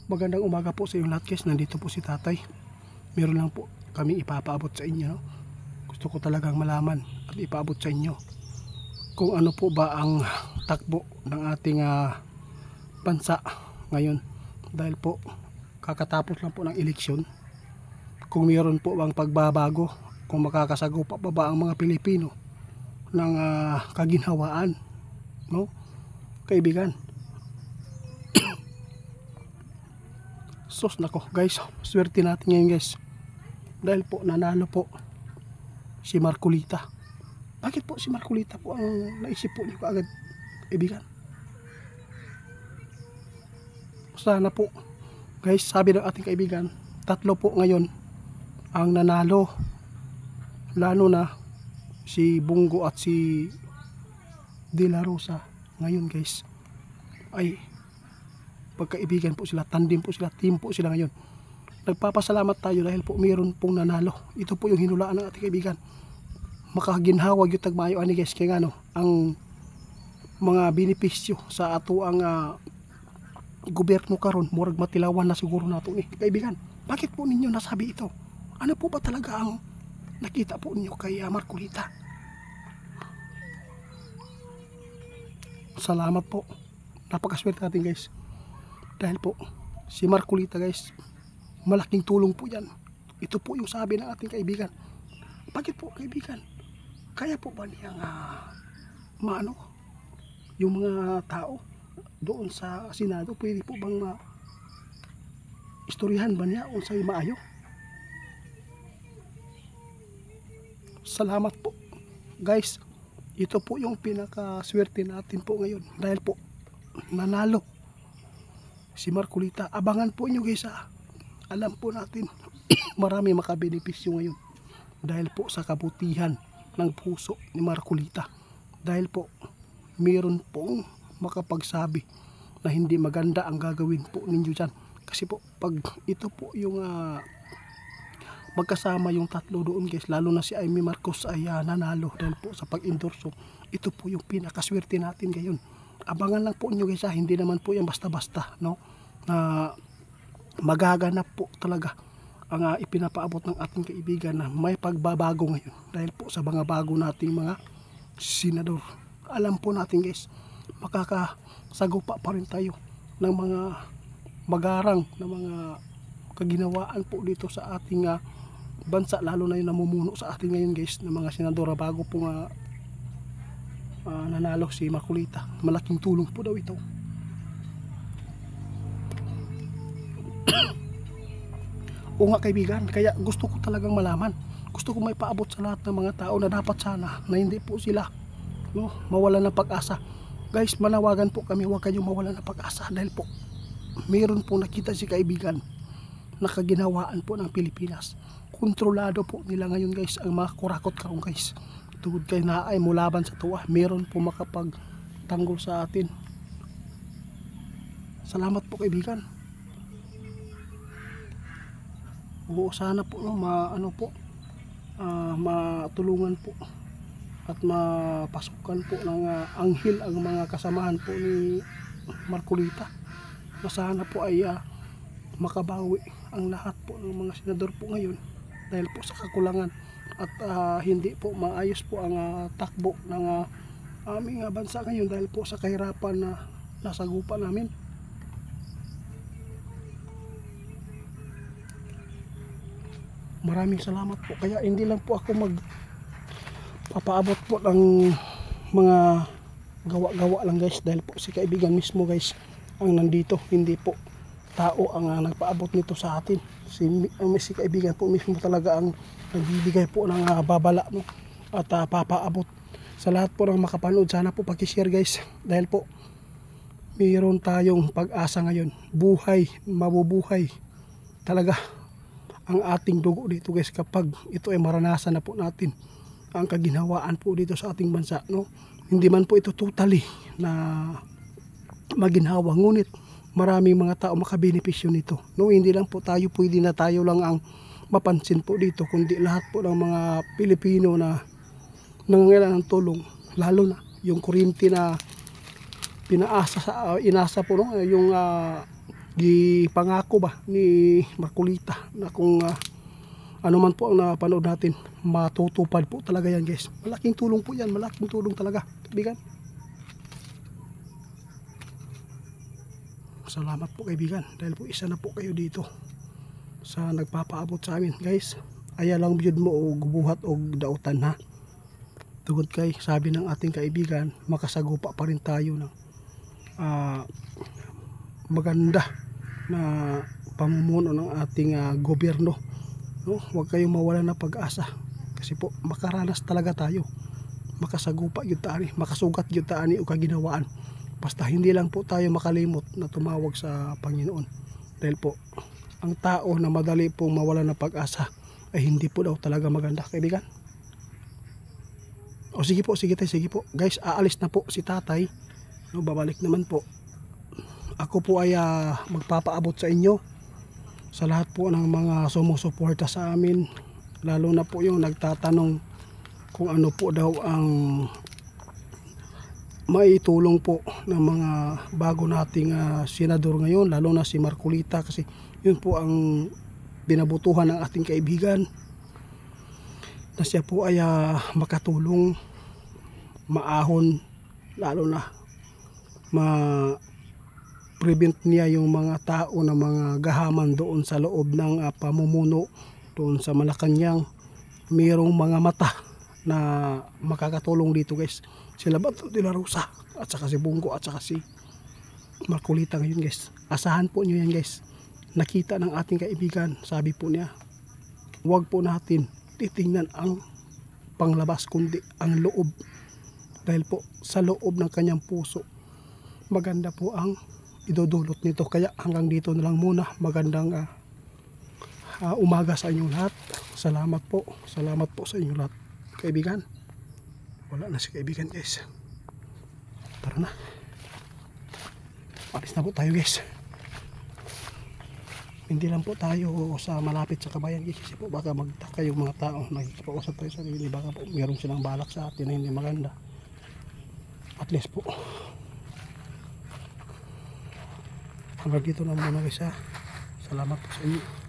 Magandang umaga po sa inyong lahat guys. Nandito po si tatay. Meron lang po kami ipapaabot sa inyo, no? Gusto ko talagang malaman at ipaabot sa inyo kung ano po ba ang takbo ng ating bansa ngayon. Dahil po kakatapos lang po ng eleksyon. Kung meron po bang pagbabago, kung makakasagupa pa ba ang mga Pilipino ng kaginhawaan, no? Kaibigan, sus nako guys, swerte natin ngayon guys. Dahil po nanalo po si Marcolita. Bakit po si Marcolita po ang naisip po niyo kaagad, kaibigan? Sana po guys, sabi ng ating kaibigan, 3 po ngayon ang nanalo. Lalo na si Bungo at si De La Rosa. Ngayon guys ay pagkaibigan po sila, tandem po sila, team po sila ngayon. Nagpapasalamat tayo dahil po mayroon pong nanalo. Ito po yung hinulaan ng ating kaibigan. Makaginhawag yung tagmayo ani guys, kaya nga no, ang mga benepisyo sa ato ang gobyerno karon murag matilawan na siguro nato ni kaibigan. Bakit po ninyo nasabi ito? Ano po ba talaga ang nakita po ninyo kay Marcolita? Salamat po, napakaswerte natin guys. Dahil po si Marcolita guys, malaking tulong po yan. Ito po yung sabi ng ating kaibigan. Bakit po kaibigan? Kaya po ba niyang maano yung mga tao doon sa Senado? Pwede po bang istoryahan ba niya o sa'yo maayo? Salamat po guys. Ito po yung pinakaswerte natin po ngayon. Dahil po nanalo si Marcolita. Abangan po nyo guys alam po natin marami makabenepisyo ngayon dahil po sa kabutihan ng puso ni Marcolita. Dahil po meron pong makapagsabi na hindi maganda ang gagawin po ninyo dyan. Kasi po pag ito po yung magkasama yung 3 doon guys, lalo na si Amy Marcos ay nanalo dahil po sa pag-endorso. Ito po yung pinakaswerte natin ngayon. Abangan lang po nyo guys hindi naman po yan basta-basta, no? Na magaganap po talaga ang ipinapaabot ng ating kaibigan na may pagbabago ngayon dahil po sa mga bago nating mga senador. Alam po natin guys, makakasagupa pa rin tayo ng mga magarang na mga kaginawaan po dito sa ating bansa, lalo na yung namumuno sa atin ngayon guys ng mga senadora bago po nanalo si Marcolita. Malaking tulong po daw ito. O nga kaibigan, kaya gusto ko talagang malaman. Gusto ko may paabot sa lahat ng mga tao na dapat sana na hindi po sila mawalan ng pag-asa. Guys, manawagan po kami, huwag kayong mawalan ng pag-asa dahil po mayroon po nakita si kaibigan na kaginawaan po ng Pilipinas. Kontrolado po nila ngayon guys ang mga kurakot karong guys. Tugod kay naay mulaban sa tuwa, meron po makapagtanggol sa atin. Salamat po kaibigan. Oo, sana po matulungan po at mapasukan po ng anghel ang mga kasamahan po ni Marcolita. Na sana po ay makabawi ang lahat po ng mga senador po ngayon dahil po sa kakulangan at hindi po maayos po ang takbo ng aming bansa ngayon dahil po sa kahirapan na nasagupa namin. Maraming salamat po. Kaya hindi lang po ako magpapaabot po ng mga gawa-gawa lang guys dahil po si kaibigan mismo guys ang nandito, hindi po tao ang nagpaabot nito sa atin. Si kaibigan po mismo talaga ang nagbibigay po ng babala, no? At papaabot sa lahat po ng makapanood. Sana po paki-share guys dahil po mayroon tayong pag-asa ngayon. Buhay, mabubuhay talaga ang ating dugo dito guys kapag ito ay maranasan na po natin ang kaginhawaan po dito sa ating bansa, no? Hindi man po ito totally na maginhawa, ngunit maraming mga tao makabenepisyo nito, no? Hindi lang po tayo, pwede na tayo lang ang mapansin po dito, kundi lahat po ng mga Pilipino na nangangailangan ng tulong, lalo na yung kuryente na inasa po, no? Yung gipangako ba ni Marcolita na kung ano man po ang napanood natin, matutupad po talaga yan guys. Malaking tulong po yan, malaking tulong talaga kaibigan. Salamat po kaibigan, dahil po isa na po kayo dito sa nagpapaabot sa amin guys. Aya lang biyod mo o gubuhat o dautan ha. Tugod kay sabi ng ating kaibigan, makasagupa pa rin tayo ng maganda na pamumuno ng ating gobyerno. No, huwag kayong mawala ng pag-asa kasi po makaranas talaga tayo, makasagupa yun taani, makasugat yun taani o kaginawaan, basta hindi lang po tayo makalimot na tumawag sa Panginoon, dahil po ang tao na madali pong mawala ng pag-asa ay hindi po daw talaga maganda kaibigan. O sige po, sige tayo, sige po guys, aalis na po si tatay, no, babalik naman po. Ako po ay magpapaabot sa inyo, sa lahat po ng mga sumusuporta sa amin, lalo na po yung nagtatanong kung ano po daw ang maitulong po ng mga bago nating senador ngayon, lalo na si Marcolita, kasi yun po ang binabutuhan ng ating kaibigan, na siya po ay makatulong, maahon, lalo na prevent niya yung mga tao na mga gahaman doon sa loob ng pamumuno doon sa Malacanang. Mayroong mga mata na makakatulong dito guys, sila Bato de la Rosa at saka si Bongo at saka si Marcolita ngayon guys. Asahan po nyo yan guys. Nakita ng ating kaibigan, sabi po niya, huwag po natin titingnan ang panglabas kundi ang loob, dahil po sa loob ng kanyang puso maganda po ang idudulot nito. Kaya hanggang dito na lang muna. Magandang umaga sa inyong lahat. Salamat po sa inyong lahat kaibigan. Wala na si kaibigan guys, tara na, alis na po tayo guys. Hindi lang po tayo sa malapit sa kabayan guys, kasi po baka magtaka yung mga tao, nagpausap tayo sa sarili, baka po meron silang balak sa atin na hindi maganda. At least po hanggang dito na muna guys ha. Salamat po sa inyo.